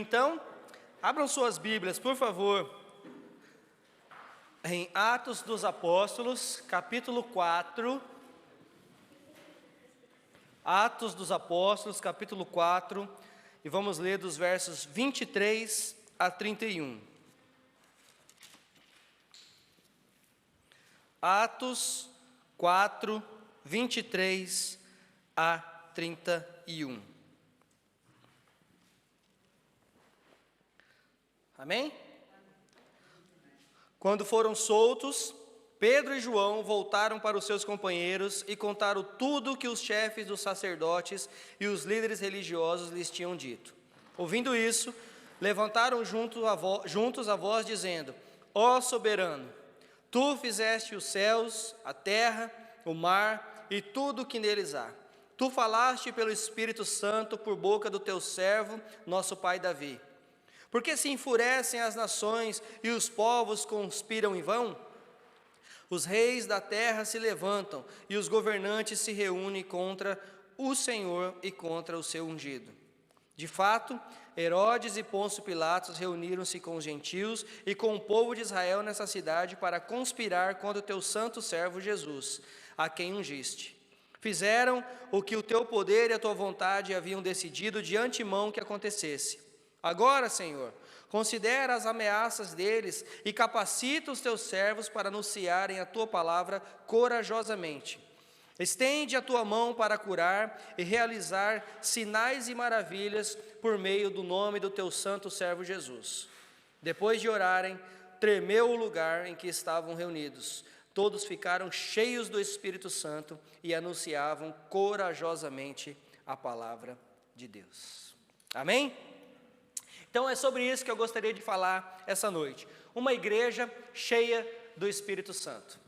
Então, abram suas Bíblias, por favor, em Atos dos Apóstolos, capítulo 4. Atos dos Apóstolos, capítulo 4, e vamos ler dos versos 23 a 31. Atos 4, 23 a 31. Amém? Quando foram soltos, Pedro e João voltaram para os seus companheiros e contaram tudo o que os chefes dos sacerdotes e os líderes religiosos lhes tinham dito. Ouvindo isso, levantaram juntos a voz, dizendo: Ó soberano, tu fizeste os céus, a terra, o mar e tudo o que neles há. Tu falaste pelo Espírito Santo por boca do teu servo, nosso pai Davi. Por que se enfurecem as nações e os povos conspiram em vão? Os reis da terra se levantam e os governantes se reúnem contra o Senhor e contra o seu ungido. De fato, Herodes e Pôncio Pilatos reuniram-se com os gentios e com o povo de Israel nessa cidade para conspirar contra o teu santo servo Jesus, a quem ungiste. Fizeram o que o teu poder e a tua vontade haviam decidido de antemão que acontecesse. Agora, Senhor, considera as ameaças deles e capacita os teus servos para anunciarem a tua palavra corajosamente. Estende a tua mão para curar e realizar sinais e maravilhas por meio do nome do teu santo servo Jesus. Depois de orarem, tremeu o lugar em que estavam reunidos. Todos ficaram cheios do Espírito Santo e anunciavam corajosamente a palavra de Deus. Amém? Então é sobre isso que eu gostaria de falar essa noite. Uma igreja cheia do Espírito Santo.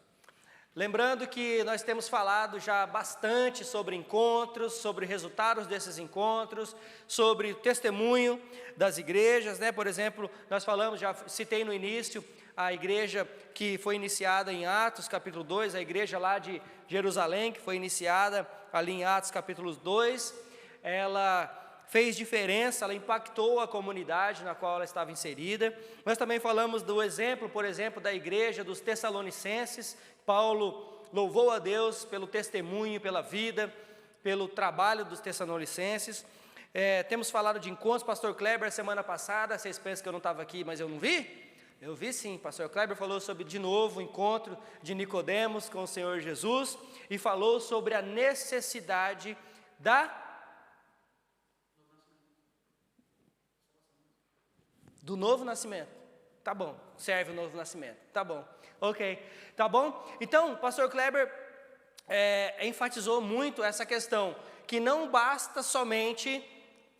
Lembrando que nós temos falado já bastante sobre encontros, sobre resultados desses encontros, sobre o testemunho das igrejas, né? Por exemplo, nós falamos, já citei no início, a igreja que foi iniciada em Atos capítulo 2, a igreja lá de Jerusalém, que foi iniciada ali em Atos capítulo 2, ela fez diferença, ela impactou a comunidade na qual ela estava inserida. Nós também falamos do exemplo, por exemplo, da igreja dos Tessalonicenses. Paulo louvou a Deus pelo testemunho, pela vida, pelo trabalho dos Tessalonicenses. Temos falado de encontros, pastor Kleber, semana passada, vocês pensam que eu não estava aqui, mas eu não vi? Eu vi sim, pastor Kleber falou sobre, de novo, o encontro de Nicodemos com o Senhor Jesus, e falou sobre a necessidade do novo nascimento. Tá bom, serve o novo nascimento. Tá bom, ok. Tá bom? Então, o pastor Kleber enfatizou muito essa questão, que não basta somente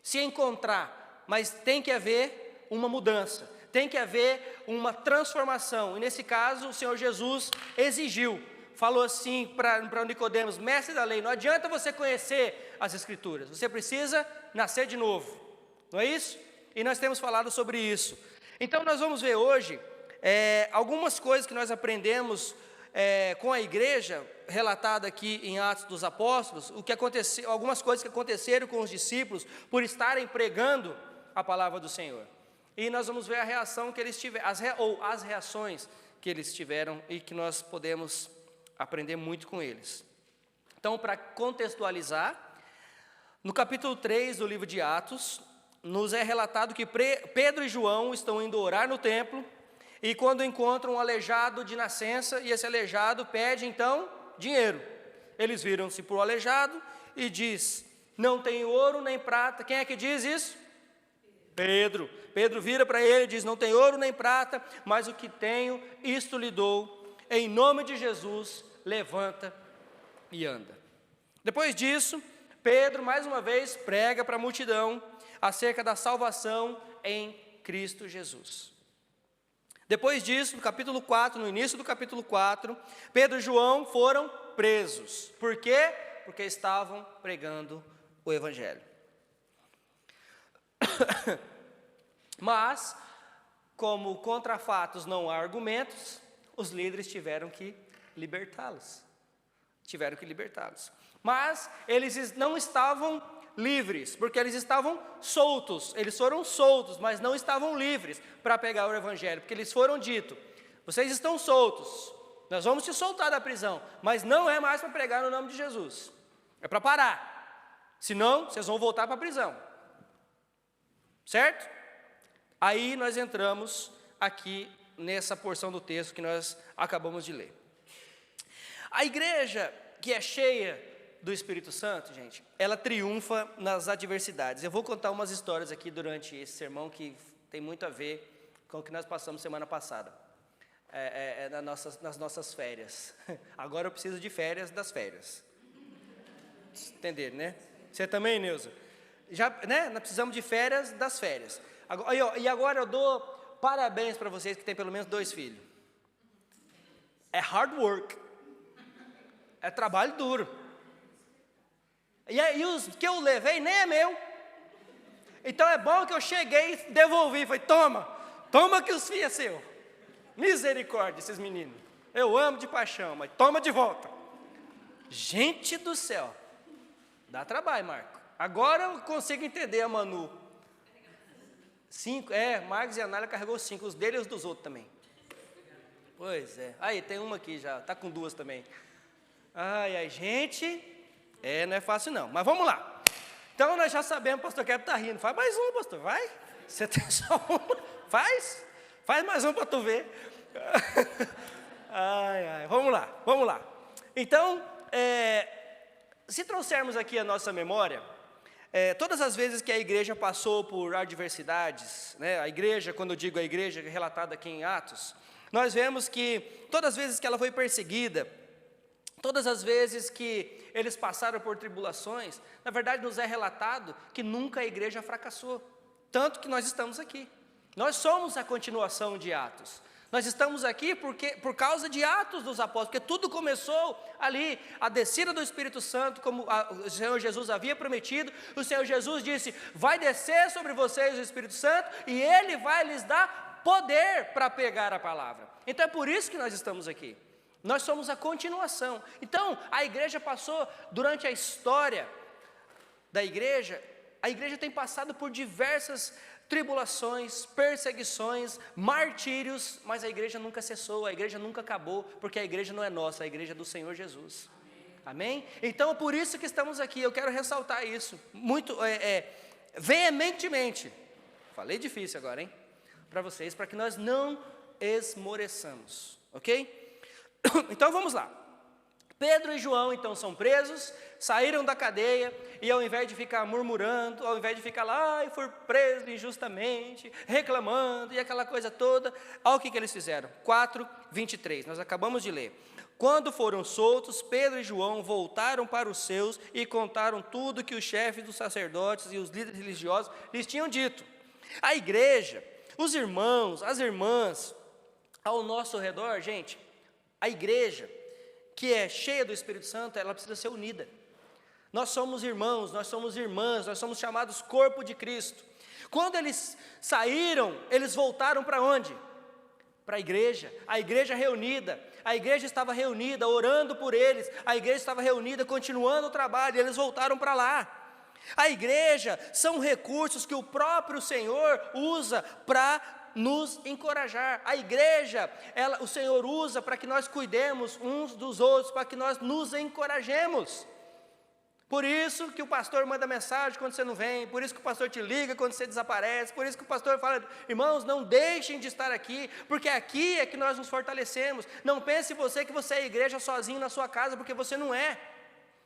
se encontrar, mas tem que haver uma mudança, tem que haver uma transformação. E nesse caso, o Senhor Jesus exigiu, falou assim para Nicodemos: mestre da lei, não adianta você conhecer as Escrituras, você precisa nascer de novo. Não é isso? E nós temos falado sobre isso. Então nós vamos ver hoje algumas coisas que nós aprendemos com a igreja, relatada aqui em Atos dos Apóstolos, o que aconteceu, algumas coisas que aconteceram com os discípulos por estarem pregando a palavra do Senhor. E nós vamos ver a reação que eles tiveram, as reações que eles tiveram, e que nós podemos aprender muito com eles. Então, para contextualizar, no capítulo 3 do livro de Atos, nos é relatado que Pedro e João estão indo orar no templo, e quando encontram um aleijado de nascença, e esse aleijado pede então dinheiro. Eles viram-se para o aleijado e diz: não tenho ouro nem prata. Quem é que diz isso? Pedro. Pedro vira para ele e diz: não tenho ouro nem prata, mas o que tenho, isto lhe dou. Em nome de Jesus, levanta e anda. Depois disso, Pedro mais uma vez prega para a multidão acerca da salvação em Cristo Jesus. Depois disso, no capítulo 4, no início do capítulo 4, Pedro e João foram presos. Por quê? Porque estavam pregando o Evangelho. Mas, como contra fatos não há argumentos, os líderes tiveram que libertá-los. Mas eles não estavam livres, porque eles estavam soltos, eles foram soltos, mas não estavam livres para pegar o evangelho, porque eles foram dito: vocês estão soltos, nós vamos te soltar da prisão, mas não é mais para pregar no nome de Jesus, é para parar, senão vocês vão voltar para a prisão, certo? Aí nós entramos aqui nessa porção do texto que nós acabamos de ler. A igreja que é cheia do Espírito Santo, gente, ela triunfa nas adversidades. Eu vou contar umas histórias aqui durante esse sermão que tem muito a ver com o que nós passamos semana passada, nas nossas férias. Agora eu preciso de férias das férias. Entender, né? Você também, Neuza? Já, né? Nós precisamos de férias das férias. E agora eu dou parabéns para vocês que têm pelo menos 2 filhos. É hard work. É trabalho duro. E os que eu levei nem é meu. Então é bom que eu cheguei e devolvi. Falei, toma que os filhos é seu. Misericórdia, esses meninos. Eu amo de paixão, mas toma de volta. Gente do céu. Dá trabalho, Marco. Agora eu consigo entender a Manu. 5, Marcos e a Nália carregou 5, os dele e os dos outros também. Pois é. Aí, tem uma aqui já, tá com 2 também. Ai, gente, não é fácil não, mas vamos lá. Então nós já sabemos, o pastor Kevin tá rindo, faz mais um, pastor, vai. Você tem só um, faz mais um para tu ver. Vamos lá. Então, se trouxermos aqui a nossa memória, todas as vezes que a igreja passou por adversidades, né, a igreja, quando eu digo a igreja relatada aqui em Atos, nós vemos que todas as vezes que ela foi perseguida, todas as vezes que eles passaram por tribulações, na verdade nos é relatado que nunca a igreja fracassou, tanto que nós estamos aqui. Nós somos a continuação de Atos. Nós estamos aqui por causa de Atos dos Apóstolos, porque tudo começou ali, a descida do Espírito Santo, como o Senhor Jesus havia prometido. O Senhor Jesus disse: vai descer sobre vocês o Espírito Santo, e Ele vai lhes dar poder para pregar a palavra. Então é por isso que nós estamos aqui. Nós somos a continuação. Então a igreja passou, durante a história da igreja, a igreja tem passado por diversas tribulações, perseguições, martírios, mas a igreja nunca cessou, a igreja nunca acabou, porque a igreja não é nossa, a igreja é do Senhor Jesus. Amém? Então, por isso que estamos aqui, eu quero ressaltar isso, muito veementemente. Falei difícil agora, hein? Para vocês, para que nós não esmoreçamos, ok? Então, vamos lá. Pedro e João, então, são presos, saíram da cadeia, e ao invés de ficar murmurando, ao invés de ficar lá, fui preso injustamente, reclamando, e aquela coisa toda, olha o que eles fizeram. 4:23, nós acabamos de ler. Quando foram soltos, Pedro e João voltaram para os seus e contaram tudo que os chefes dos sacerdotes e os líderes religiosos lhes tinham dito. A igreja, os irmãos, as irmãs, ao nosso redor, gente, a igreja que é cheia do Espírito Santo, ela precisa ser unida. Nós somos irmãos, nós somos irmãs, nós somos chamados corpo de Cristo. Quando eles saíram, eles voltaram para onde? Para a igreja reunida. A igreja estava reunida, orando por eles. A igreja estava reunida, continuando o trabalho, e eles voltaram para lá. A igreja são recursos que o próprio Senhor usa para nos encorajar. A igreja, o Senhor usa para que nós cuidemos uns dos outros, para que nós nos encorajemos. Por isso que o pastor manda mensagem quando você não vem, por isso que o pastor te liga quando você desaparece, por isso que o pastor fala: irmãos, não deixem de estar aqui, porque aqui é que nós nos fortalecemos. Não pense você que você é igreja sozinho na sua casa, porque você não é.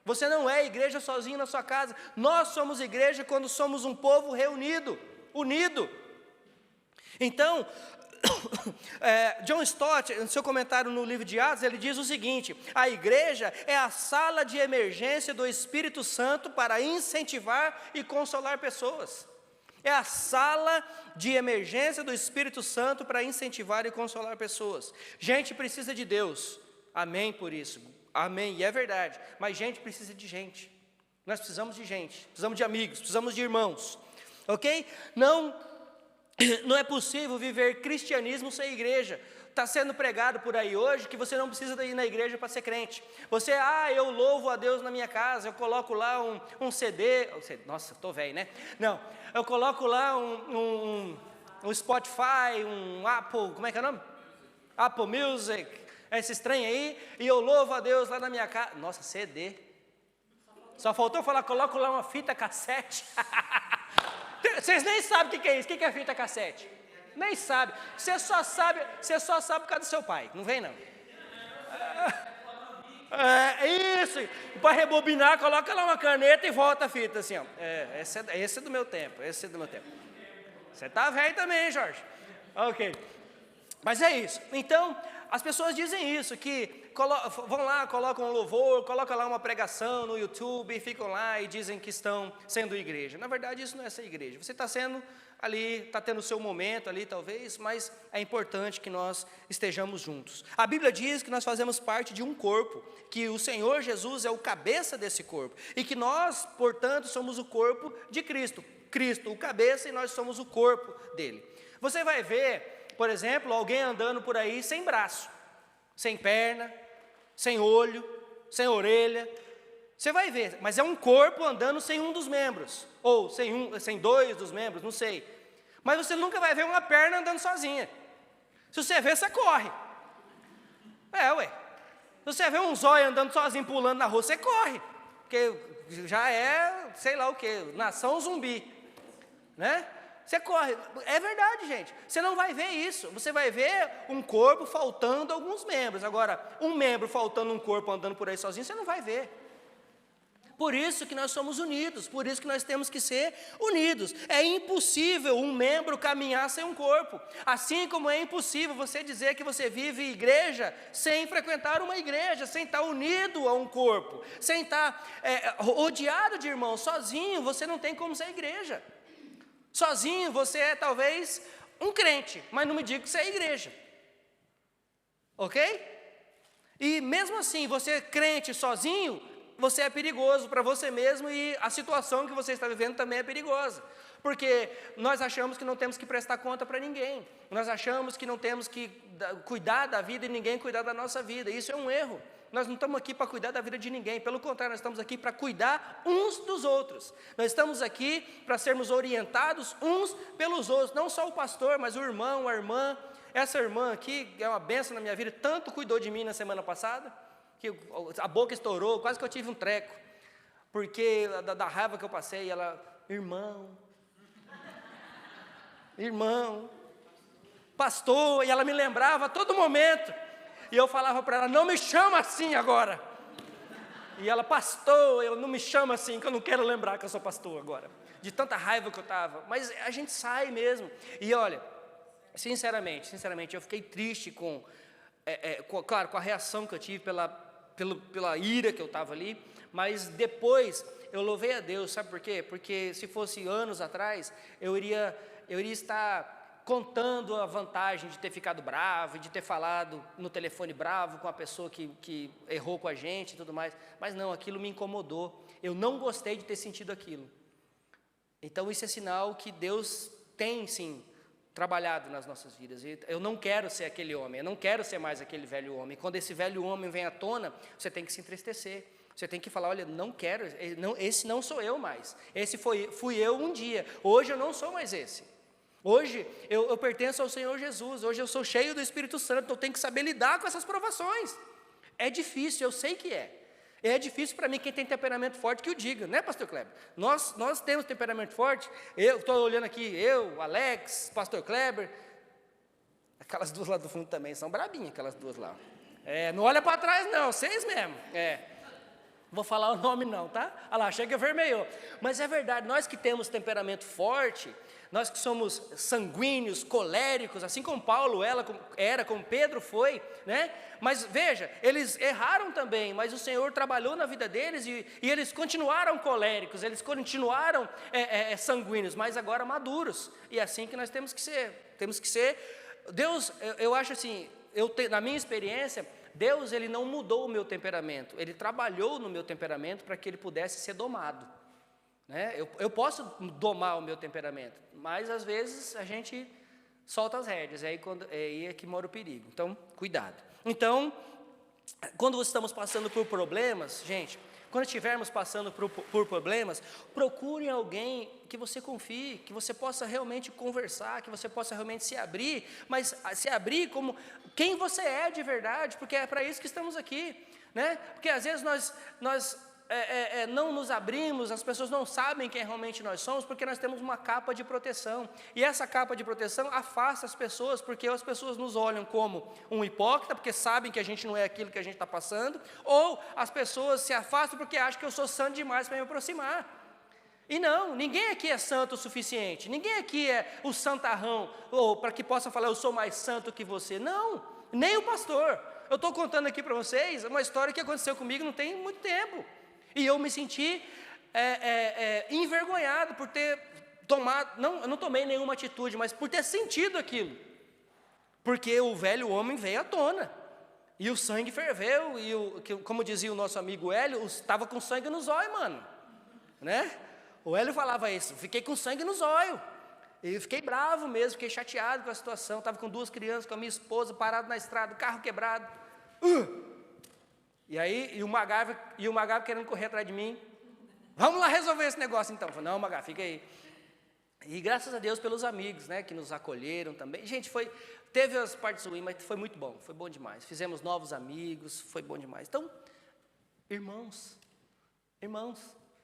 Você não é igreja sozinho na sua casa. Nós somos igreja quando somos um povo reunido, unido. Então, John Stott, no seu comentário no livro de Atos, ele diz o seguinte: a igreja é a sala de emergência do Espírito Santo para incentivar e consolar pessoas. É a sala de emergência do Espírito Santo para incentivar e consolar pessoas. Gente precisa de Deus, amém por isso, amém, e é verdade, mas gente precisa de gente. Nós precisamos de gente, precisamos de amigos, precisamos de irmãos, ok? Não Não é possível viver cristianismo sem igreja. Está sendo pregado por aí hoje que você não precisa ir na igreja para ser crente. Você, eu louvo a Deus na minha casa, eu coloco lá um CD, nossa, estou velho, né? Não, eu coloco lá um Spotify, um Apple, como é que é o nome? Apple Music, esses trem aí, e eu louvo a Deus lá na minha casa. Nossa, CD. Só faltou falar, coloco lá uma fita cassete. Vocês nem sabem o que é isso. O que é fita cassete? Nem sabe. Você só sabe por causa do seu pai. Não vem, não. Isso. Para rebobinar, coloca lá uma caneta e volta a fita assim, ó. Esse é do meu tempo. Esse é do meu tempo. Você tá velho também, Jorge. Ok. Mas é isso. Então, as pessoas dizem isso, que vão lá, colocam um louvor, colocam lá uma pregação no YouTube, e ficam lá e dizem que estão sendo igreja. Na verdade, isso não é ser igreja. Você está sendo ali, está tendo o seu momento ali, talvez, mas é importante que nós estejamos juntos. A Bíblia diz que nós fazemos parte de um corpo, que o Senhor Jesus é o cabeça desse corpo, e que nós, portanto, somos o corpo de Cristo. Cristo, o cabeça, e nós somos o corpo dele. Você vai ver, por exemplo, alguém andando por aí sem braço, sem perna, sem olho, sem orelha. Você vai ver, mas é um corpo andando sem um dos membros, ou sem dois dos membros, não sei. Mas você nunca vai ver uma perna andando sozinha. Se você vê, você corre. Se você vê um zóio andando sozinho, pulando na rua, você corre. Porque já é, sei lá o quê, nação zumbi, né? Você corre, é verdade, gente. Você não vai ver isso. Você vai ver um corpo faltando alguns membros. Agora, um membro faltando um corpo andando por aí sozinho, você não vai ver. Por isso que nós somos unidos, por isso que nós temos que ser unidos. É impossível um membro caminhar sem um corpo. Assim como é impossível você dizer que você vive igreja sem frequentar uma igreja, sem estar unido a um corpo, sem estar rodeado de irmãos. Sozinho você não tem como ser igreja. Sozinho você é talvez um crente, mas não me diga que você é igreja. Ok? E mesmo assim, você é crente sozinho, você é perigoso para você mesmo e a situação que você está vivendo também é perigosa. Porque nós achamos que não temos que prestar conta para ninguém. Nós achamos que não temos que cuidar da vida e ninguém cuidar da nossa vida. Isso é um erro. Nós não estamos aqui para cuidar da vida de ninguém, pelo contrário, nós estamos aqui para cuidar uns dos outros. Nós estamos aqui para sermos orientados uns pelos outros, não só o pastor, mas o irmão, a irmã. Essa irmã aqui, é uma bênção na minha vida, tanto cuidou de mim na semana passada, que a boca estourou, quase que eu tive um treco, porque da raiva que eu passei, ela, irmão, pastor, e ela me lembrava a todo momento, e eu falava para ela, não me chama assim agora. E ela, pastor, eu não me chamo assim, que eu não quero lembrar que eu sou pastor agora. De tanta raiva que eu estava. Mas a gente sai mesmo. E olha, sinceramente, eu fiquei triste claro, com a reação que eu tive pela ira que eu estava ali. Mas depois eu louvei a Deus, sabe por quê? Porque se fosse anos atrás, eu iria estar contando a vantagem de ter ficado bravo, de ter falado no telefone bravo com a pessoa que errou com a gente e tudo mais. Mas não, aquilo me incomodou. Eu não gostei de ter sentido aquilo. Então isso é sinal que Deus tem, sim, trabalhado nas nossas vidas. Eu não quero ser aquele homem, eu não quero ser mais aquele velho homem. Quando esse velho homem vem à tona, você tem que se entristecer. Você tem que falar, olha, não quero, esse não sou eu mais. Esse fui eu um dia, hoje eu não sou mais esse. Hoje eu pertenço ao Senhor Jesus, hoje eu sou cheio do Espírito Santo, então eu tenho que saber lidar com essas provações. É difícil, eu sei que é. É difícil para mim, quem tem temperamento forte, que o diga, né, pastor Kleber? Nós temos temperamento forte, eu estou olhando aqui, Alex, pastor Kleber, aquelas duas lá do fundo também, são brabinhas aquelas duas lá. Não olha para trás não, vocês mesmo, Vou falar o nome não, tá? Olha lá, chega vermelhou. Mas é verdade, nós que temos temperamento forte, nós que somos sanguíneos, coléricos, assim como Paulo era, como Pedro foi, né? Mas veja, eles erraram também, mas o Senhor trabalhou na vida deles e eles continuaram coléricos, eles continuaram sanguíneos, mas agora maduros. E é assim que nós temos que ser. Deus, eu acho assim, na minha experiência, Deus, Ele não mudou o meu temperamento, Ele trabalhou no meu temperamento para que ele pudesse ser domado. Né? Eu posso domar o meu temperamento, Mas, às vezes, a gente solta as rédeas, aí é que mora o perigo. Então, cuidado. Então, quando estamos passando por problemas, gente, quando estivermos passando por problemas, procure alguém que você confie, que você possa realmente conversar, que você possa realmente se abrir, mas se abrir como quem você é de verdade, porque é para isso que estamos aqui, né? Porque às vezes nós não nos abrimos, as pessoas não sabem quem realmente nós somos, porque nós temos uma capa de proteção, e essa capa de proteção afasta as pessoas, porque as pessoas nos olham como um hipócrita, porque sabem que a gente não é aquilo que a gente está passando, ou as pessoas se afastam porque acham que eu sou santo demais para me aproximar. E não, ninguém aqui é santo o suficiente, ninguém aqui é o santarrão, ou para que possa falar, eu sou mais santo que você. Não, nem o pastor. Eu estou contando aqui para vocês uma história que aconteceu comigo não tem muito tempo. E eu me senti envergonhado por ter tomado, eu não tomei nenhuma atitude, mas por ter sentido aquilo. Porque o velho homem veio à tona. E o sangue ferveu, e como dizia o nosso amigo Hélio, estava com sangue nos olhos, mano. Né? O Hélio falava isso, fiquei com sangue nos olhos. E eu fiquei bravo mesmo, fiquei chateado com a situação. Estava com 2 crianças, com a minha esposa, parado na estrada, carro quebrado. E aí, o MacGyver querendo correr atrás de mim. Vamos lá resolver esse negócio então. Eu falei, não, MacGyver, fica aí. E graças a Deus pelos amigos, né, que nos acolheram também. Gente, teve as partes ruins, mas foi muito bom, foi bom demais. Fizemos novos amigos, foi bom demais. Então, irmãos, não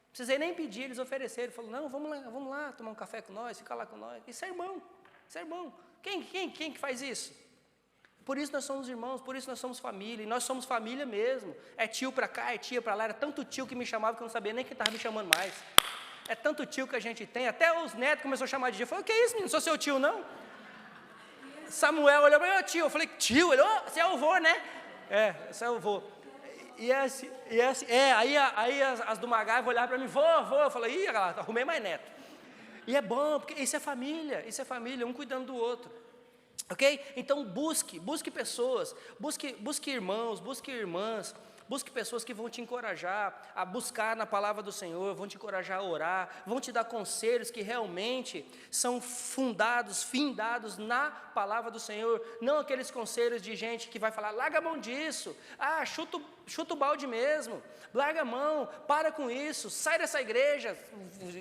precisei nem pedir, eles ofereceram. Falaram, não, vamos lá tomar um café com nós, ficar lá com nós. Isso é irmão, isso é irmão. Quem que faz isso? Por isso nós somos irmãos, por isso nós somos família, e nós somos família mesmo. É tio para cá, é tia para lá, era tanto tio que me chamava que eu não sabia nem quem estava me chamando mais. É tanto tio que a gente tem, até os netos começaram a chamar de tio. Eu falei, o que é isso, menino, não sou seu tio não? Samuel olhou para mim, tio, eu falei, tio? Ele, você é o vô, né? Você é o vô. Aí as do MacGyver olharam para mim, vô, eu falei, arrumei mais neto. E é bom, porque isso é família, um cuidando do outro. Ok? Então busque pessoas, busque irmãos, busque irmãs, busque pessoas que vão te encorajar a buscar na palavra do Senhor, vão te encorajar a orar, vão te dar conselhos que realmente são findados na palavra do Senhor, não aqueles conselhos de gente que vai falar, larga a mão disso, chuta o balde mesmo, larga a mão, para com isso, sai dessa igreja,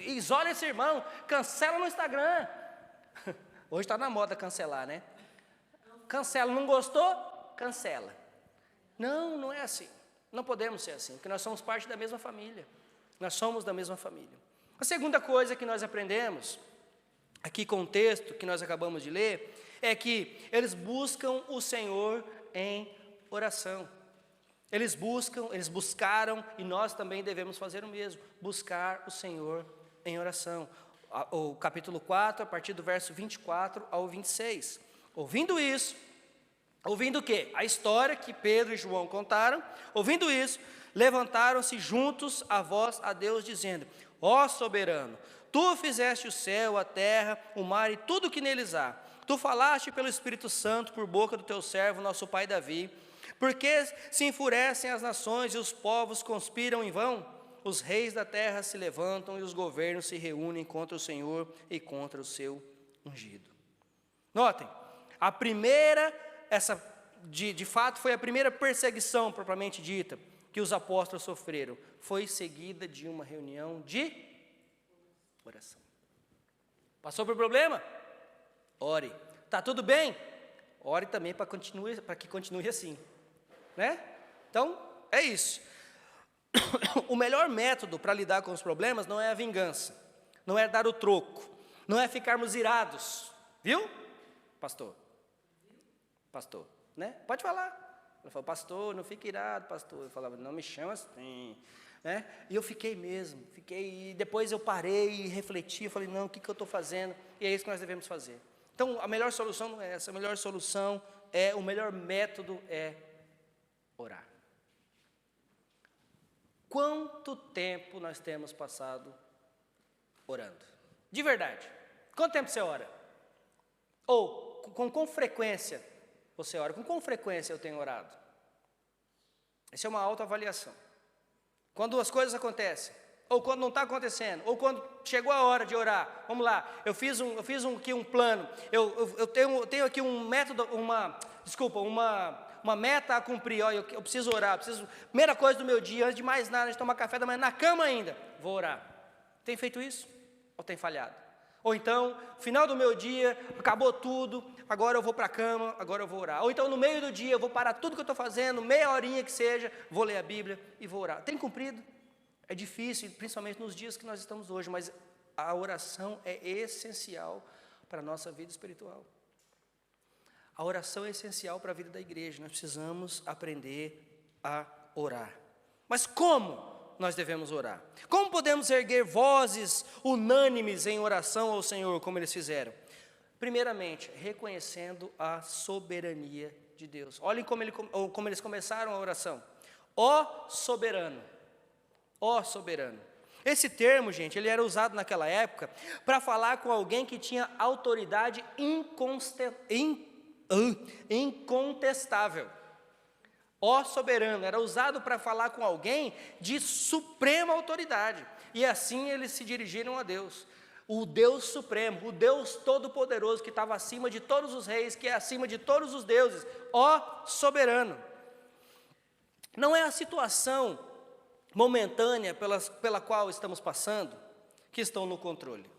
isola esse irmão, cancela no Instagram. Hoje está na moda cancelar, né? Cancela, não gostou? Cancela. Não é assim. Não podemos ser assim, porque nós somos parte da mesma família. Nós somos da mesma família. A segunda coisa que nós aprendemos, aqui com o texto que nós acabamos de ler, é que eles buscam o Senhor em oração. Eles buscaram, e nós também devemos fazer o mesmo, buscar o Senhor em oração. O capítulo 4, a partir do verso 24 ao 26. Ouvindo isso, ouvindo o quê? A história que Pedro e João contaram. Ouvindo isso, levantaram-se juntos a voz a Deus, dizendo, ó soberano, tu fizeste o céu, a terra, o mar e tudo o que neles há. Tu falaste pelo Espírito Santo por boca do teu servo, nosso pai Davi. Porque se enfurecem as nações e os povos conspiram em vão? Os reis da terra se levantam e os governos se reúnem contra o Senhor e contra o seu ungido. Notem, a primeira, de fato foi a primeira perseguição propriamente dita que os apóstolos sofreram, foi seguida de uma reunião de oração. Passou por problema? Ore. Está tudo bem? Ore também para que continue assim, né? Então, é isso. O melhor método para lidar com os problemas não é a vingança, não é dar o troco, não é ficarmos irados, viu, pastor, né? Pode falar. Ela falou, pastor, não fique irado, pastor. Eu falava, não me chama assim, né? E eu fiquei, e depois eu parei e refleti, eu falei, não, o que eu estou fazendo? E é isso que nós devemos fazer. Então, a melhor solução não é essa, o melhor método é orar. Quanto tempo nós temos passado orando? De verdade. Quanto tempo você ora? Ou, com frequência você ora? Com qual frequência eu tenho orado? Essa é uma autoavaliação. Quando as coisas acontecem, ou quando não está acontecendo, ou quando chegou a hora de orar. Vamos lá, eu fiz aqui um plano, eu tenho aqui um método, uma meta a cumprir. Ó, eu preciso orar, primeira coisa do meu dia, antes de mais nada, antes de tomar café da manhã, na cama ainda, vou orar. Tem feito isso? Ou tem falhado? Ou então, final do meu dia, acabou tudo, agora eu vou para a cama, agora eu vou orar. Ou então, no meio do dia, eu vou parar tudo que eu estou fazendo, meia horinha que seja, vou ler a Bíblia e vou orar. Tem cumprido? É difícil, principalmente nos dias que nós estamos hoje, mas a oração é essencial para a nossa vida espiritual. A oração é essencial para a vida da igreja, nós precisamos aprender a orar. Mas como nós devemos orar? Como podemos erguer vozes unânimes em oração ao Senhor, como eles fizeram? Primeiramente, reconhecendo a soberania de Deus. Olhem como eles começaram a oração. Ó soberano, ó soberano. Esse termo, gente, ele era usado naquela época para falar com alguém que tinha autoridade incontestável. Ó soberano, era usado para falar com alguém de suprema autoridade. E assim eles se dirigiram a Deus. O Deus supremo, o Deus todo-poderoso que estava acima de todos os reis, que é acima de todos os deuses. Ó soberano. Não é a situação momentânea pela qual estamos passando que estão no controle.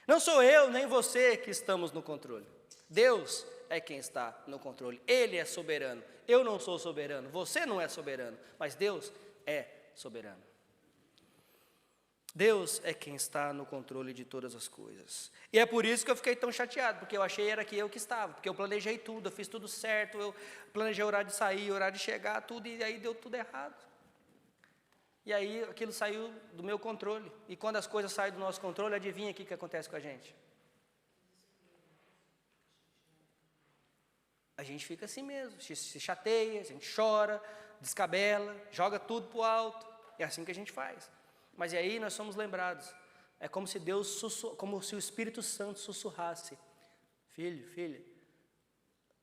Não sou eu nem você que estamos no controle. Deus é quem está no controle. Ele é soberano. Eu não sou soberano, você não é soberano, mas Deus é soberano. Deus é quem está no controle de todas as coisas. E é por isso que eu fiquei tão chateado, porque eu achei era que eu que estava, porque eu planejei tudo, eu fiz tudo certo, eu planejei o horário de sair, o horário de chegar, tudo, e aí deu tudo errado. E aí aquilo saiu do meu controle. E quando as coisas saem do nosso controle, adivinha o que acontece com a gente? A gente fica assim mesmo, se chateia, a gente chora, descabela, joga tudo para o alto. É assim que a gente faz. Mas e aí nós somos lembrados. É como se como se o Espírito Santo sussurrasse: filho, filha,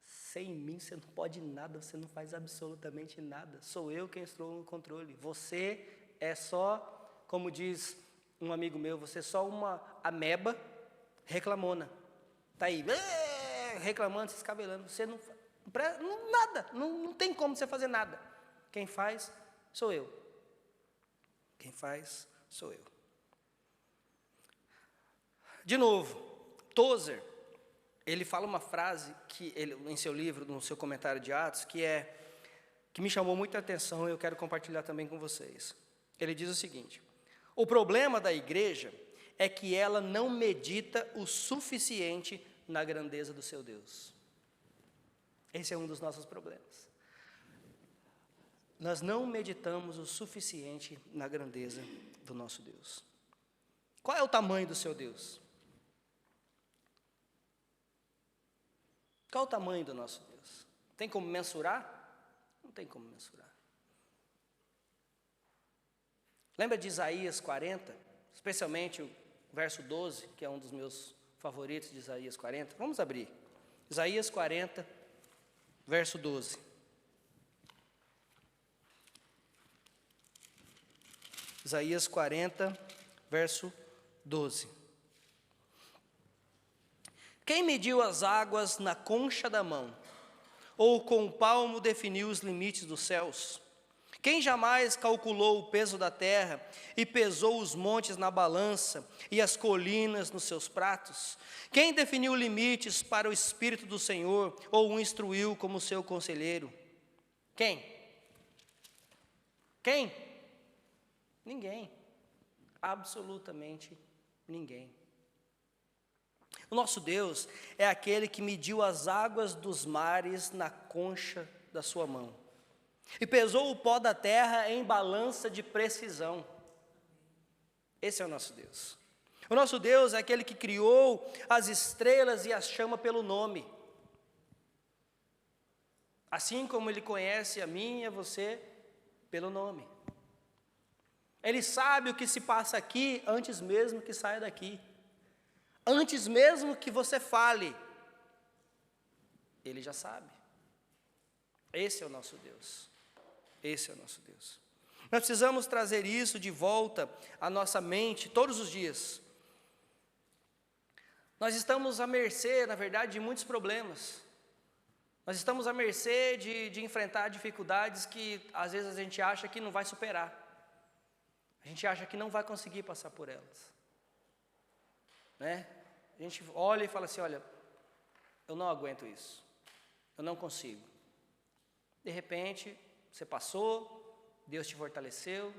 sem mim você não pode nada, você não faz absolutamente nada. Sou eu quem estou no controle. Você é só, como diz um amigo meu, você é só uma ameba reclamona. Está aí, reclamando, se escabelando. Você não nada, não tem como você fazer nada. Quem faz, sou eu. Quem faz, sou eu. De novo, Tozer, ele fala uma frase que ele, em seu livro, no seu comentário de Atos, que me chamou muita atenção e eu quero compartilhar também com vocês. Ele diz o seguinte: o problema da igreja é que ela não medita o suficiente na grandeza do seu Deus. Esse é um dos nossos problemas. Nós não meditamos o suficiente na grandeza do nosso Deus. Qual é o tamanho do seu Deus? Qual é o tamanho do nosso Deus? Tem como mensurar? Não tem como mensurar. Lembra de Isaías 40? Especialmente o verso 12, que é um dos meus favoritos de Isaías 40. Vamos abrir. Isaías 40, verso 12. Isaías 40, verso 12. Quem mediu as águas na concha da mão, ou com o palmo definiu os limites dos céus? Quem jamais calculou o peso da terra e pesou os montes na balança e as colinas nos seus pratos? Quem definiu limites para o Espírito do Senhor ou o instruiu como seu conselheiro? Quem? Quem? Ninguém. Absolutamente ninguém. O nosso Deus é aquele que mediu as águas dos mares na concha da sua mão e pesou o pó da terra em balança de precisão. Esse é o nosso Deus. O nosso Deus é aquele que criou as estrelas e as chama pelo nome. Assim como Ele conhece a mim e a você pelo nome. Ele sabe o que se passa aqui antes mesmo que saia daqui. Antes mesmo que você fale, Ele já sabe. Esse é o nosso Deus. Esse é o nosso Deus. Nós precisamos trazer isso de volta à nossa mente todos os dias. Nós estamos à mercê, na verdade, de muitos problemas. Nós estamos à mercê de enfrentar dificuldades que às vezes a gente acha que não vai superar. A gente acha que não vai conseguir passar por elas. Né? A gente olha e fala assim, olha, eu não aguento isso. Eu não consigo. De repente, você passou, Deus te fortaleceu,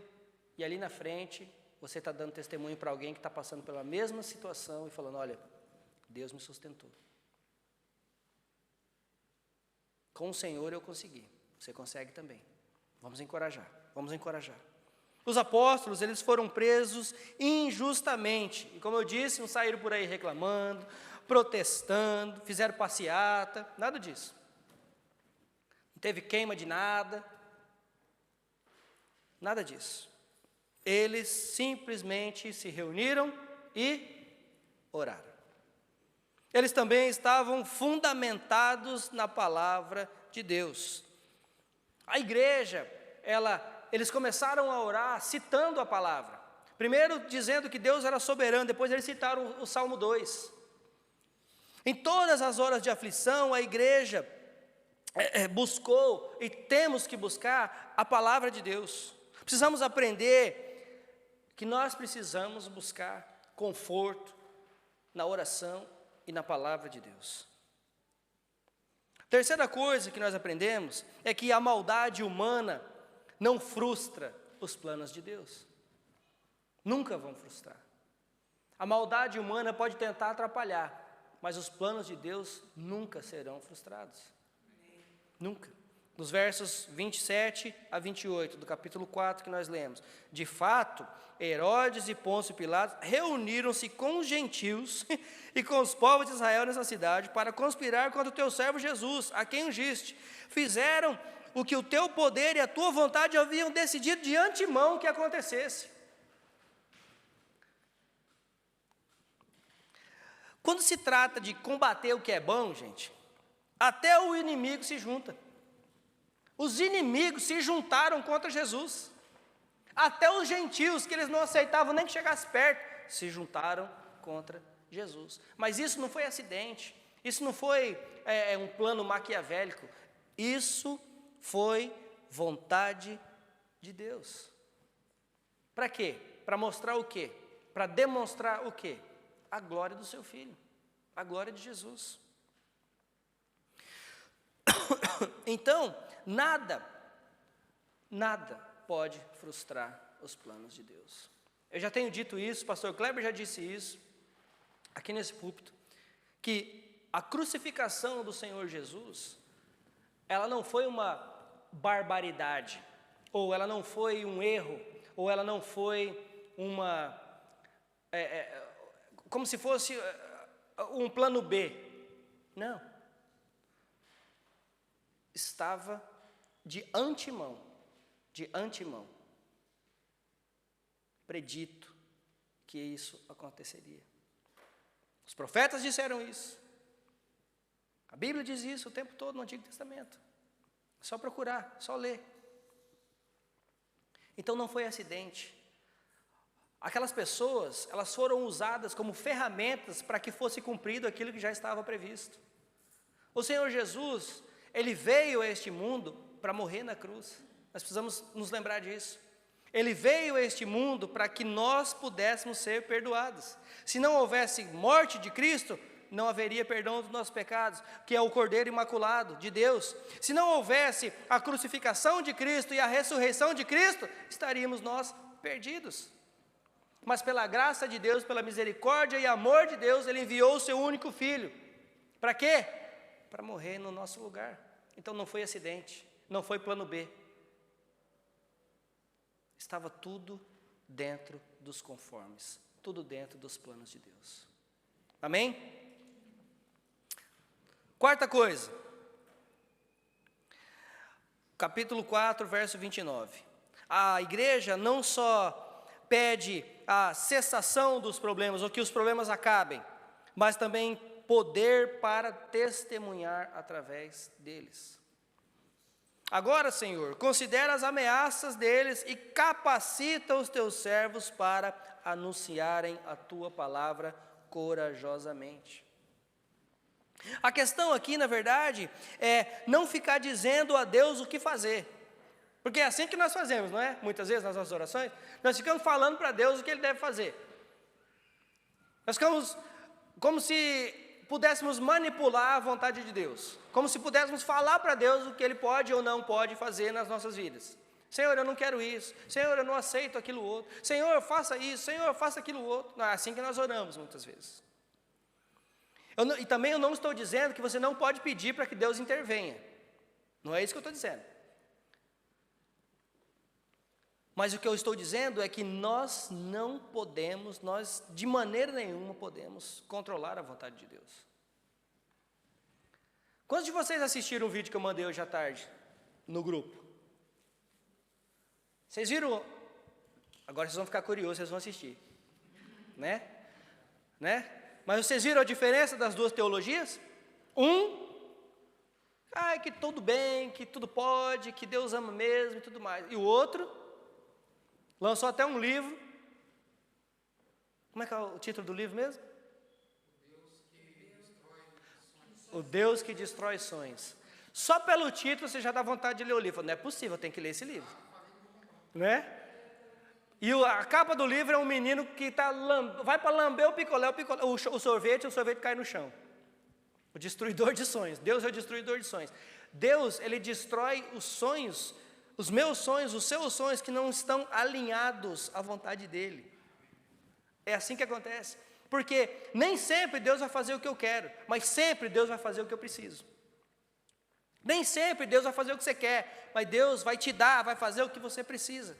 e ali na frente, você está dando testemunho para alguém que está passando pela mesma situação e falando, olha, Deus me sustentou. Com o Senhor eu consegui. Você consegue também. Vamos encorajar. Vamos encorajar. Os apóstolos, eles foram presos injustamente. E como eu disse, não saíram por aí reclamando, protestando, fizeram passeata, nada disso. Não teve queima de nada. Nada disso. Eles simplesmente se reuniram e oraram. Eles também estavam fundamentados na palavra de Deus. A igreja, eles começaram a orar citando a palavra. Primeiro dizendo que Deus era soberano, depois eles citaram o Salmo 2. Em todas as horas de aflição, a igreja buscou, e temos que buscar, a palavra de Deus. Precisamos aprender que nós precisamos buscar conforto na oração e na palavra de Deus. Terceira coisa que nós aprendemos é que a maldade humana não frustra os planos de Deus. Nunca vão frustrar. A maldade humana pode tentar atrapalhar, mas os planos de Deus nunca serão frustrados. Nunca. Nos versos 27 a 28 do capítulo 4 que nós lemos. De fato, Herodes e Pôncio Pilatos reuniram-se com os gentios e com os povos de Israel nessa cidade para conspirar contra o teu servo Jesus, a quem ungiste. Fizeram o que o teu poder e a tua vontade haviam decidido de antemão que acontecesse. Quando se trata de combater o que é bom, gente, até o inimigo se junta. Os inimigos se juntaram contra Jesus. Até os gentios, que eles não aceitavam nem que chegasse perto, se juntaram contra Jesus. Mas isso não foi acidente, isso não foi um plano maquiavélico, isso foi vontade de Deus. Para quê? Para mostrar o quê? Para demonstrar o quê? A glória do seu Filho, a glória de Jesus. Então, nada pode frustrar os planos de Deus. Eu já tenho dito isso, o pastor Kleber já disse isso, aqui nesse púlpito, que a crucificação do Senhor Jesus, ela não foi uma barbaridade, ou ela não foi um erro, ou ela não foi uma, como se fosse um plano B. Não. Estava de antemão, predito que isso aconteceria. Os profetas disseram isso. A Bíblia diz isso o tempo todo no Antigo Testamento. É só procurar, só ler. Então não foi acidente. Aquelas pessoas, elas foram usadas como ferramentas para que fosse cumprido aquilo que já estava previsto. O Senhor Jesus, Ele veio a este mundo para morrer na cruz. Nós precisamos nos lembrar disso. Ele veio a este mundo para que nós pudéssemos ser perdoados. Se não houvesse morte de Cristo, não haveria perdão dos nossos pecados, que é o Cordeiro Imaculado de Deus. Se não houvesse a crucificação de Cristo e a ressurreição de Cristo, estaríamos nós perdidos. Mas pela graça de Deus, pela misericórdia e amor de Deus, Ele enviou o seu único Filho. Para quê? Para morrer no nosso lugar. Então não foi acidente, não foi plano B. Estava tudo dentro dos conformes, tudo dentro dos planos de Deus. Amém? Quarta coisa, capítulo 4, verso 29. A igreja não só pede a cessação dos problemas, ou que os problemas acabem, mas também poder para testemunhar através deles. Agora, Senhor, considera as ameaças deles e capacita os teus servos para anunciarem a tua palavra corajosamente. A questão aqui, na verdade, é não ficar dizendo a Deus o que fazer. Porque é assim que nós fazemos, não é? Muitas vezes nas nossas orações, nós ficamos falando para Deus o que Ele deve fazer. Nós ficamos como se pudéssemos manipular a vontade de Deus. Como se pudéssemos falar para Deus o que Ele pode ou não pode fazer nas nossas vidas. Senhor, eu não quero isso. Senhor, eu não aceito aquilo outro. Senhor, faça isso. Senhor, faça aquilo outro. Não, é assim que nós oramos muitas vezes. E também eu não estou dizendo que você não pode pedir para que Deus intervenha. Não é isso que eu estou dizendo. Mas o que eu estou dizendo é que nós não podemos, nós de maneira nenhuma podemos controlar a vontade de Deus. Quantos de vocês assistiram o vídeo que eu mandei hoje à tarde no grupo? Vocês viram? Agora vocês vão ficar curiosos, vocês vão assistir. Né? Mas vocês viram a diferença das duas teologias? Que tudo bem, que tudo pode, que Deus ama mesmo e tudo mais. E o outro lançou até um livro. Como é que é o título do livro mesmo? O Deus que destrói sonhos. Só pelo título você já dá vontade de ler o livro. Não é possível, tem que ler esse livro. Né? E a capa do livro é um menino que vai para lamber o picolé, o sorvete cai no chão. O destruidor de sonhos. Deus é o destruidor de sonhos. Deus, Ele destrói os sonhos, os meus sonhos, os seus sonhos que não estão alinhados à vontade dEle. É assim que acontece. Porque nem sempre Deus vai fazer o que eu quero, mas sempre Deus vai fazer o que eu preciso. Nem sempre Deus vai fazer o que você quer, mas Deus vai te dar, vai fazer o que você precisa.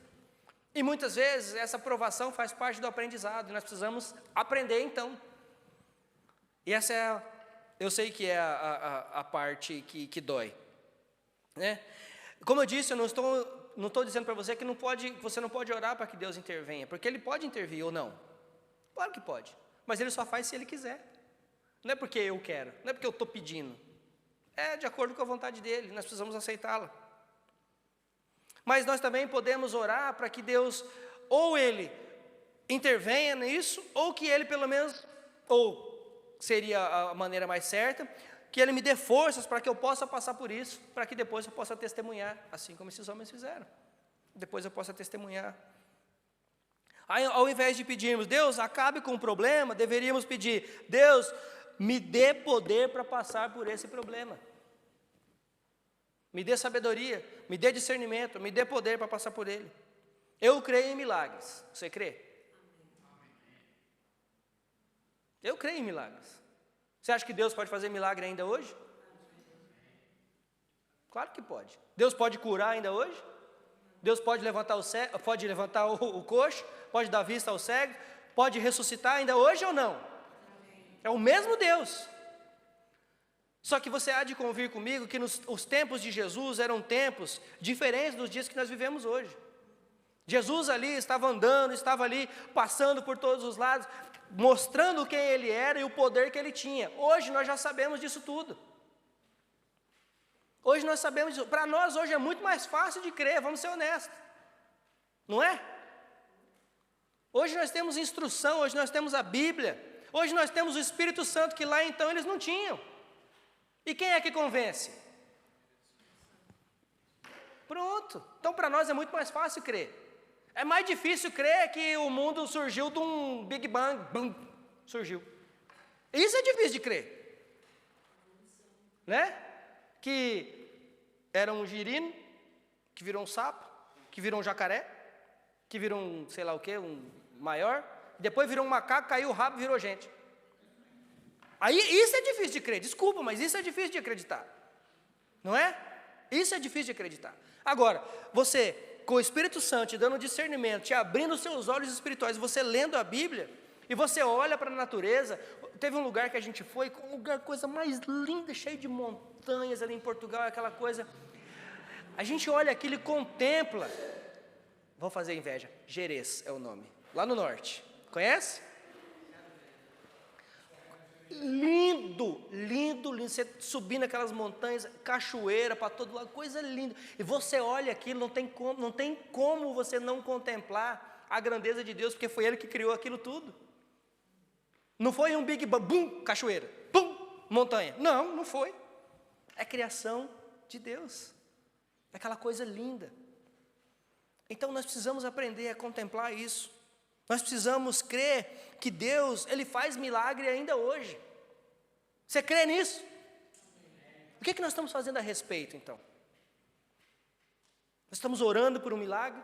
E muitas vezes essa provação faz parte do aprendizado, e nós precisamos aprender então. E essa eu sei que é a parte que dói. Né? Como eu disse, eu não estou dizendo para você que você não pode orar para que Deus intervenha, porque Ele pode intervir ou não. Claro que pode, mas Ele só faz se Ele quiser. Não é porque eu quero, não é porque eu estou pedindo. É de acordo com a vontade dEle, nós precisamos aceitá-la. Mas nós também podemos orar para que Deus, ou Ele intervenha nisso, ou que Ele pelo menos, ou seria a maneira mais certa, que Ele me dê forças para que eu possa passar por isso, para que depois eu possa testemunhar, assim como esses homens fizeram. Depois eu possa testemunhar. Aí, ao invés de pedirmos, Deus, acabe com o problema, deveríamos pedir, Deus, me dê poder para passar por esse problema. Me dê sabedoria, me dê discernimento, me dê poder para passar por ele. Eu creio em milagres. Você crê? Eu creio em milagres. Você acha que Deus pode fazer milagre ainda hoje? Claro que pode. Deus pode curar ainda hoje? Deus pode levantar o coxo, pode dar vista ao cego, pode ressuscitar ainda hoje ou não? É o mesmo Deus. Só que você há de convir comigo que os tempos de Jesus eram tempos diferentes dos dias que nós vivemos hoje. Jesus ali estava andando, estava ali passando por todos os lados, mostrando quem Ele era e o poder que Ele tinha. Hoje nós já sabemos disso tudo. Hoje nós sabemos disso. Para nós hoje é muito mais fácil de crer, vamos ser honestos. Não é? Hoje nós temos instrução, hoje nós temos a Bíblia, hoje nós temos o Espírito Santo que lá então eles não tinham. E quem é que convence? Pronto. Então para nós é muito mais fácil crer. É mais difícil crer que o mundo surgiu de um Big Bang, bum, surgiu. Isso é difícil de crer. Né? Que era um girino, que virou um sapo, que virou um jacaré, que virou um, sei lá o que, um maior, depois virou um macaco, caiu o rabo e virou gente. Aí isso é difícil de crer, desculpa, mas isso é difícil de acreditar. Não é? Isso é difícil de acreditar. Agora, você, com o Espírito Santo te dando discernimento, te abrindo os seus olhos espirituais, você lendo a Bíblia, e você olha para a natureza. Teve um lugar que a gente foi, um lugar, coisa mais linda, cheio de montanhas ali em Portugal, aquela coisa. A gente olha aquilo e contempla. Vou fazer inveja, Gerês é o nome, lá no norte. Conhece? Lindo, lindo, lindo. lindo, você subindo aquelas montanhas, cachoeira para todo lado, coisa linda. E você olha aquilo, não tem como você não contemplar a grandeza de Deus, porque foi Ele que criou aquilo tudo. Não foi um Big Bang, bum, cachoeira, bum, montanha. Não, não foi. É criação de Deus. É aquela coisa linda. Então nós precisamos aprender a contemplar isso. Nós precisamos crer que Deus, Ele faz milagre ainda hoje. Você crê nisso? O que nós estamos fazendo a respeito, então? Nós estamos orando por um milagre?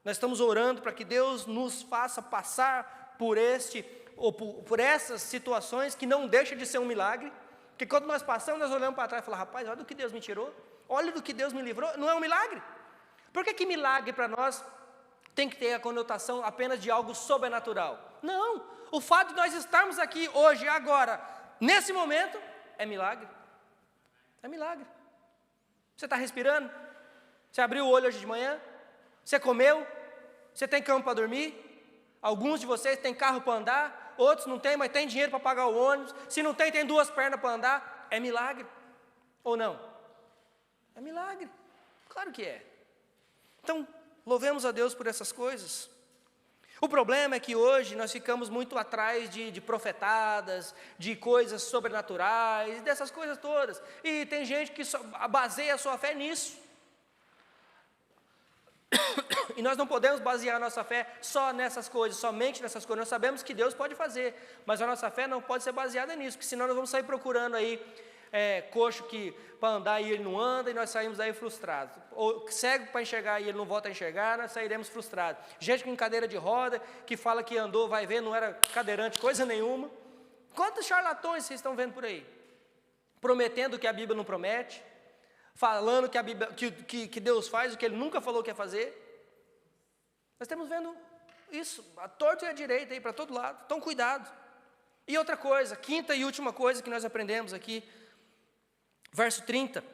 Nós estamos orando para que Deus nos faça passar por por essas situações que não deixa de ser um milagre? Porque quando nós passamos, nós olhamos para trás e falamos, rapaz, olha do que Deus me tirou, olha do que Deus me livrou, não é um milagre? Por que milagre para nós tem que ter a conotação apenas de algo sobrenatural? Não, o fato de nós estarmos aqui hoje, agora, nesse momento, é milagre. É milagre. Você está respirando? Você abriu o olho hoje de manhã? Você comeu? Você tem cama para dormir? Alguns de vocês têm carro para andar, outros não têm, mas tem dinheiro para pagar o ônibus. Se não tem, tem duas pernas para andar. É milagre? Ou não? É milagre. Claro que é. Então, louvemos a Deus por essas coisas. O problema é que hoje nós ficamos muito atrás de profetadas, de coisas sobrenaturais, dessas coisas todas. E tem gente que baseia a sua fé nisso. E nós não podemos basear a nossa fé só nessas coisas, somente nessas coisas. Nós sabemos que Deus pode fazer, mas a nossa fé não pode ser baseada nisso, porque senão nós vamos sair procurando aí coxo que para andar e ele não anda, e nós saímos daí frustrados. Ou cego para enxergar e ele não volta a enxergar, nós sairemos frustrados. Gente com cadeira de roda, que fala que andou, vai ver, não era cadeirante, coisa nenhuma. Quantos charlatões vocês estão vendo por aí? Prometendo o que a Bíblia não promete, falando que, que Deus faz o que Ele nunca falou que ia fazer. Nós estamos vendo isso, a torta e a direita aí para todo lado, então cuidado. E outra coisa, quinta e última coisa que nós aprendemos aqui, verso 30,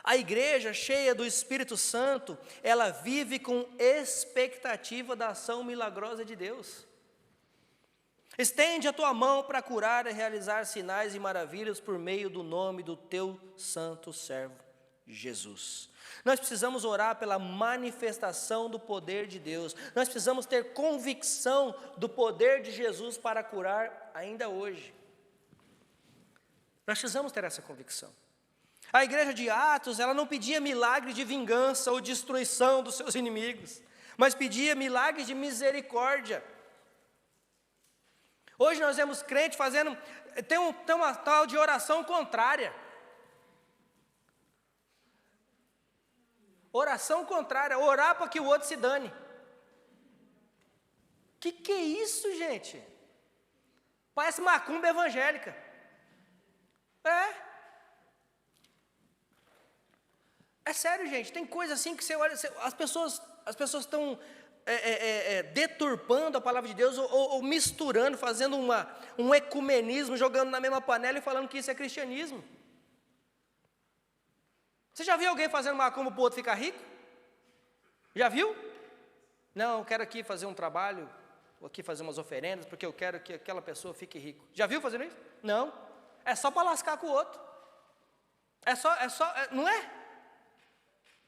a igreja cheia do Espírito Santo, ela vive com expectativa da ação milagrosa de Deus. Estende a tua mão para curar e realizar sinais e maravilhas por meio do nome do teu santo servo, Jesus. Nós precisamos orar pela manifestação do poder de Deus. Nós precisamos ter convicção do poder de Jesus para curar ainda hoje. Nós precisamos ter essa convicção. A igreja de Atos, ela não pedia milagre de vingança ou destruição dos seus inimigos, mas pedia milagres de misericórdia. Hoje nós vemos crente fazendo, tem uma tal de oração contrária. Oração contrária, orar para que o outro se dane. Que é isso, gente? Parece macumba evangélica. É sério, gente, tem coisa assim que você olha, as pessoas estão deturpando a palavra de Deus ou misturando, fazendo um ecumenismo, jogando na mesma panela e falando que isso é cristianismo. Você já viu alguém fazendo macumba para o outro ficar rico? Já viu? Não, eu quero aqui fazer um trabalho, vou aqui fazer umas oferendas, porque eu quero que aquela pessoa fique rico. Já viu fazendo isso? Não. É só para lascar com o outro. Não é?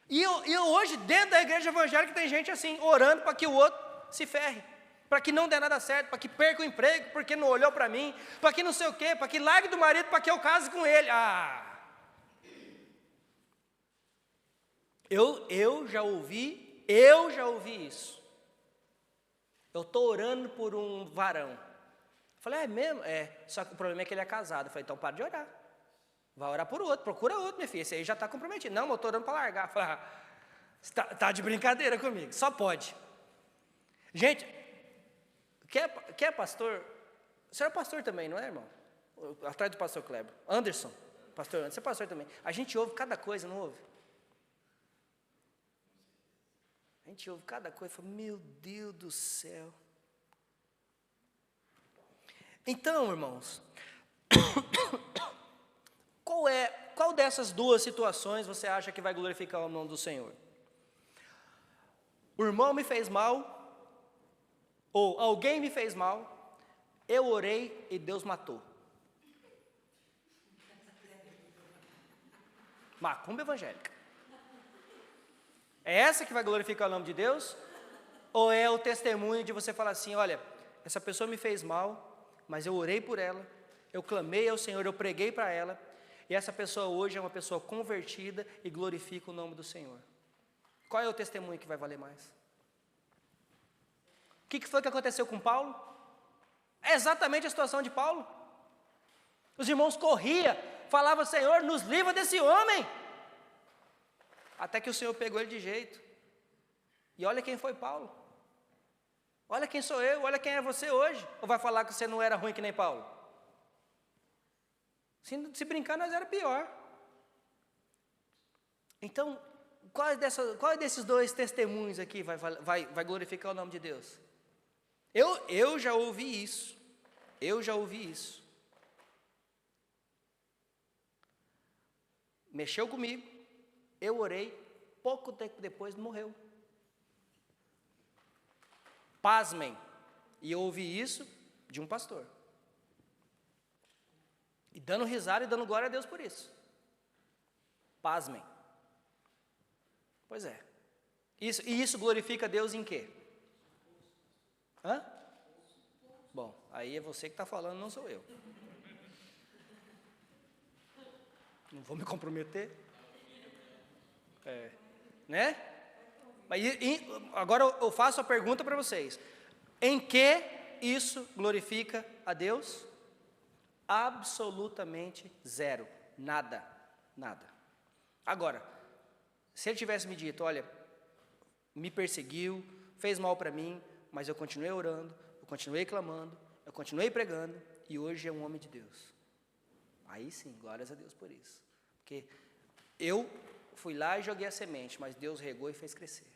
E hoje, dentro da igreja evangélica, tem gente assim, orando para que o outro se ferre, para que não dê nada certo, para que perca o emprego, porque não olhou para mim, para que não sei o quê, para que largue do marido, para que eu case com ele. Eu já ouvi isso. Eu estou orando por um varão. Falei, é mesmo? Só que o problema é que ele é casado. Eu falei, então para de orar. Vai orar por outro, procura outro, minha filha. Esse aí já está comprometido. Não, mas eu estou orando para largar. Eu falei, você está de brincadeira comigo, só pode. Gente, quer pastor? O senhor é pastor também, não é, irmão? Atrás do pastor Kleber. Anderson, pastor Anderson, você é pastor também. A gente ouve cada coisa, não ouve? A gente ouve cada coisa e fala, meu Deus do céu. Então, irmãos, qual dessas duas situações você acha que vai glorificar o nome do Senhor? O irmão me fez mal, ou alguém me fez mal, eu orei e Deus matou. Macumba evangélica. É essa que vai glorificar o nome de Deus? Ou é o testemunho de você falar assim, olha, essa pessoa me fez mal, mas eu orei por ela, eu clamei ao Senhor, eu preguei para ela, e essa pessoa hoje é uma pessoa convertida e glorifica o nome do Senhor. Qual é o testemunho que vai valer mais? O que foi que aconteceu com Paulo? É exatamente a situação de Paulo. Os irmãos corriam, falavam, Senhor, nos livra desse homem. Até que o Senhor pegou ele de jeito. E olha quem foi Paulo. Olha quem sou eu, olha quem é você hoje. Ou vai falar que você não era ruim que nem Paulo? Se brincar, nós era pior. Então, qual desses dois testemunhos aqui vai glorificar o nome de Deus? Eu já ouvi isso. Mexeu comigo, eu orei, pouco tempo depois morreu. Pasmem, e eu ouvi isso de um pastor. E dando risada e dando glória a Deus por isso. Pasmem. Pois é. Isso glorifica Deus em quê? Hã? Bom, aí é você que está falando, não sou eu. Não vou me comprometer. Né? Mas agora eu faço a pergunta para vocês. Em que isso glorifica a Deus? Absolutamente zero. Nada. Agora, se ele tivesse me dito, olha, me perseguiu, fez mal para mim, mas eu continuei orando, eu continuei clamando, eu continuei pregando, e hoje é um homem de Deus. Aí sim, glórias a Deus por isso. Porque eu fui lá e joguei a semente, mas Deus regou e fez crescer.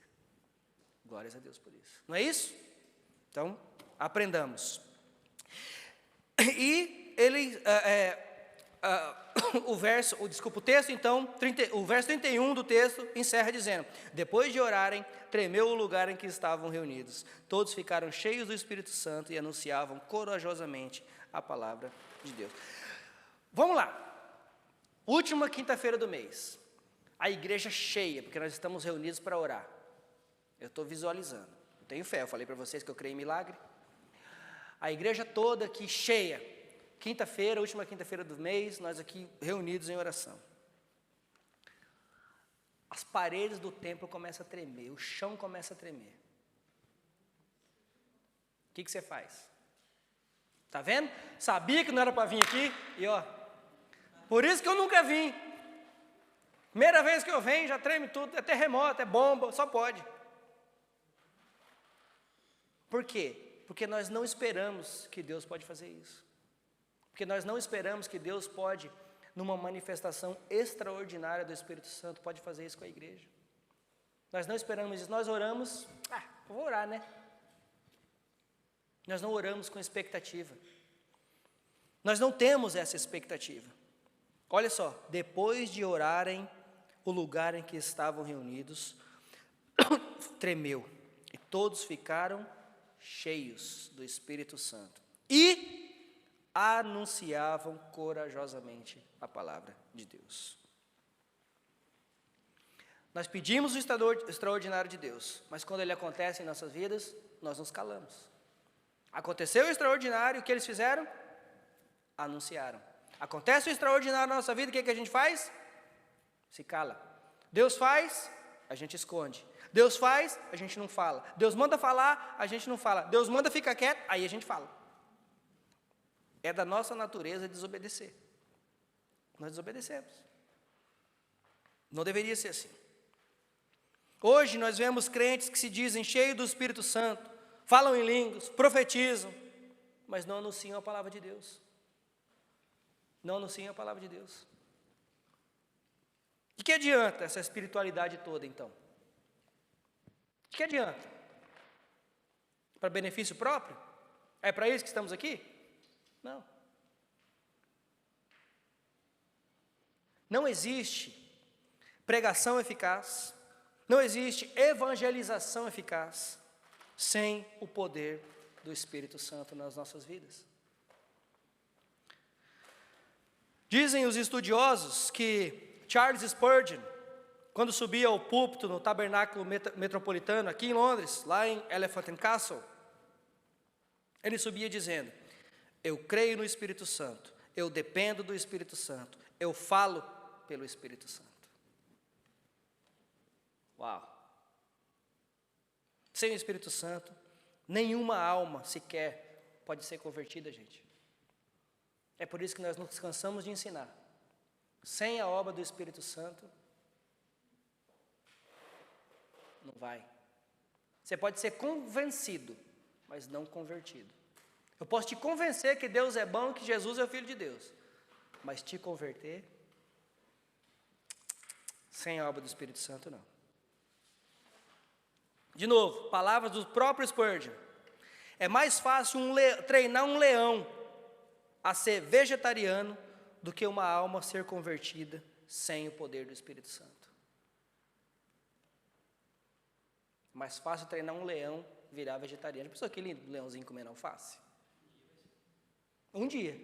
Glórias a Deus por isso. Não é isso? Então, aprendamos. E ele, o texto então, o verso 31 do texto encerra dizendo, depois de orarem, tremeu o lugar em que estavam reunidos. Todos ficaram cheios do Espírito Santo e anunciavam corajosamente a palavra de Deus. Vamos lá. Última quinta-feira do mês. A igreja cheia, porque nós estamos reunidos para orar. Eu estou visualizando. Eu tenho fé, eu falei para vocês que eu creio em milagre. A igreja toda aqui cheia. Quinta-feira, última quinta-feira do mês, nós aqui reunidos em oração. As paredes do templo começam a tremer, o chão começa a tremer. O que você faz? Tá vendo? Sabia que não era para vir aqui e ó. Por isso que eu nunca vim. Primeira vez que eu venho, já treme tudo, é terremoto, é bomba, só pode. Por quê? Porque nós não esperamos que Deus pode fazer isso. Porque nós não esperamos que Deus pode, numa manifestação extraordinária do Espírito Santo, pode fazer isso com a igreja. Nós não esperamos isso, nós oramos, vou orar, né? Nós não oramos com expectativa. Nós não temos essa expectativa. Olha só, depois de orarem, o lugar em que estavam reunidos tremeu, e todos ficaram cheios do Espírito Santo, e anunciavam corajosamente a palavra de Deus. Nós pedimos o extraordinário de Deus, mas quando ele acontece em nossas vidas, nós nos calamos. Aconteceu o extraordinário, o que eles fizeram? Anunciaram. Acontece o extraordinário na nossa vida, o que a gente faz? Se cala. Deus faz, a gente esconde. Deus faz, a gente não fala. Deus manda falar, a gente não fala. Deus manda ficar quieto, aí a gente fala. É da nossa natureza desobedecer. Nós desobedecemos. Não deveria ser assim. Hoje nós vemos crentes que se dizem cheios do Espírito Santo, falam em línguas, profetizam, mas não anunciam a palavra de Deus. Não anunciam a palavra de Deus. De que adianta essa espiritualidade toda, então? De que adianta? Para benefício próprio? É para isso que estamos aqui? Não. Não existe pregação eficaz, não existe evangelização eficaz sem o poder do Espírito Santo nas nossas vidas. Dizem os estudiosos que Charles Spurgeon, quando subia ao púlpito no tabernáculo metropolitano, aqui em Londres, lá em Elephant and Castle, ele subia dizendo: eu creio no Espírito Santo, eu dependo do Espírito Santo, eu falo pelo Espírito Santo. Uau! Sem o Espírito Santo, nenhuma alma sequer pode ser convertida, gente. É por isso que nós nos cansamos de ensinar. Sem a obra do Espírito Santo, não vai. Você pode ser convencido, mas não convertido. Eu posso te convencer que Deus é bom, que Jesus é o Filho de Deus, mas te converter, sem a obra do Espírito Santo, não. De novo, palavras do próprio Spurgeon. É mais fácil treinar um leão a ser vegetariano do que uma alma ser convertida sem o poder do Espírito Santo. É mais fácil treinar um leão virar vegetariano. Pensou aquele leãozinho comendo alface? Um dia.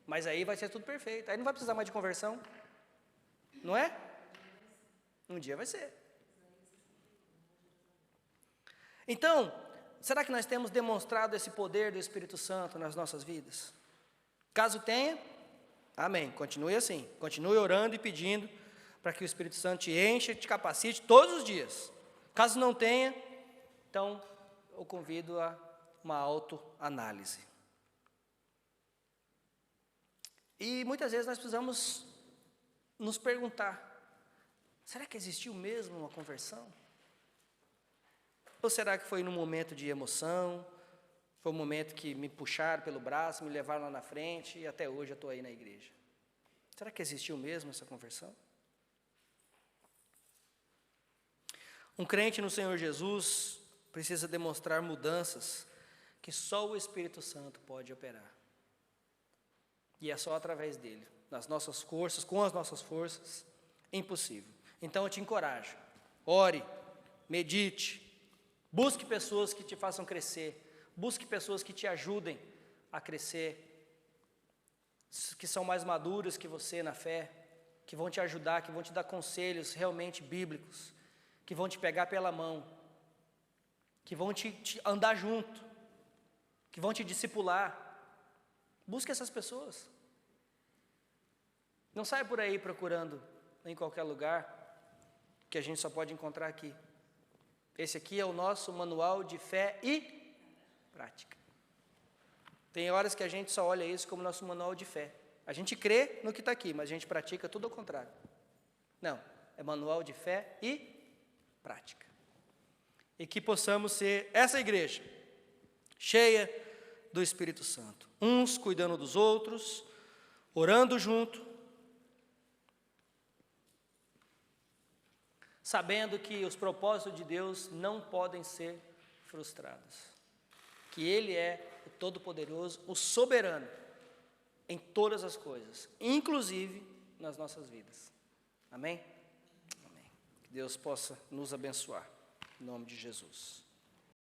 Mas aí vai ser tudo perfeito. Aí não vai precisar mais de conversão. Não é? Um dia vai ser. Então, será que nós temos demonstrado esse poder do Espírito Santo nas nossas vidas? Caso tenha, amém. Continue assim. Continue orando e pedindo para que o Espírito Santo te enche, te capacite todos os dias. Caso não tenha, então eu convido a uma autoanálise. E muitas vezes nós precisamos nos perguntar: será que existiu mesmo uma conversão? Ou será que foi num momento de emoção, foi um momento que me puxaram pelo braço, me levaram lá na frente e até hoje eu estou aí na igreja? Será que existiu mesmo essa conversão? Um crente no Senhor Jesus precisa demonstrar mudanças que só o Espírito Santo pode operar. E é só através dele, nas nossas forças, com as nossas forças, impossível. Então eu te encorajo, ore, medite, busque pessoas que te façam crescer, busque pessoas que te ajudem a crescer, que são mais maduras que você na fé, que vão te ajudar, que vão te dar conselhos realmente bíblicos, que vão te pegar pela mão, que vão te andar junto, que vão te discipular. Busque essas pessoas. Não saia por aí procurando em qualquer lugar, que a gente só pode encontrar aqui. Esse aqui é o nosso manual de fé e prática. Tem horas que a gente só olha isso como nosso manual de fé. A gente crê no que está aqui, mas a gente pratica tudo ao contrário. Não, é manual de fé e prática. E que possamos ser essa igreja, cheia do Espírito Santo. Uns cuidando dos outros, orando junto, sabendo que os propósitos de Deus não podem ser frustrados. Que Ele é o Todo-Poderoso, o Soberano, em todas as coisas, inclusive nas nossas vidas. Amém? Amém. Que Deus possa nos abençoar, em nome de Jesus.